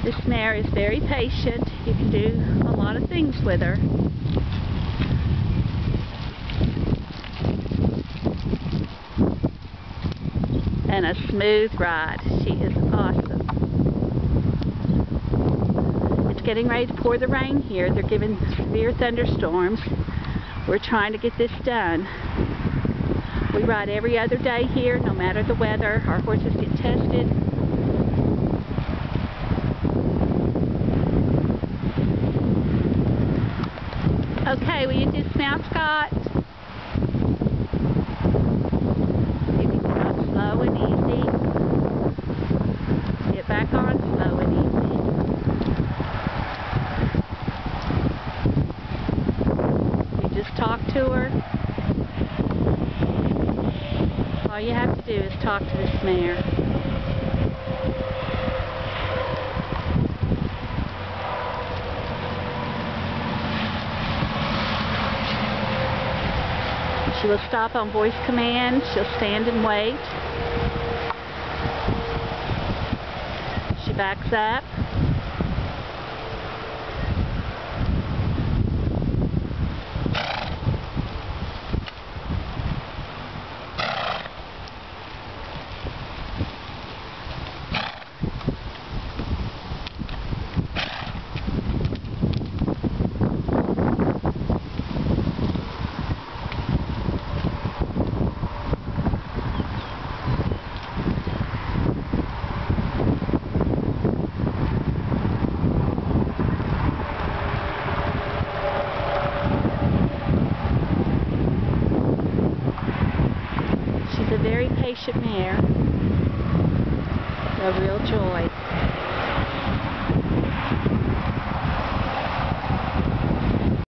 This mare is very patient. You can do a lot of things with her. And a smooth ride. She is awesome. It's getting ready to pour the rain here. They're giving severe thunderstorms. We're trying to get this done. We ride every other day here, no matter the weather. Our horses get tested. Okay, will you dismount, Scott? If you get on slow and easy. Get back on slow and easy. You just talk to her. All you have to do is talk to this mare. She will stop on voice command. She'll stand and wait. She backs up. She's a very patient mare. A real joy.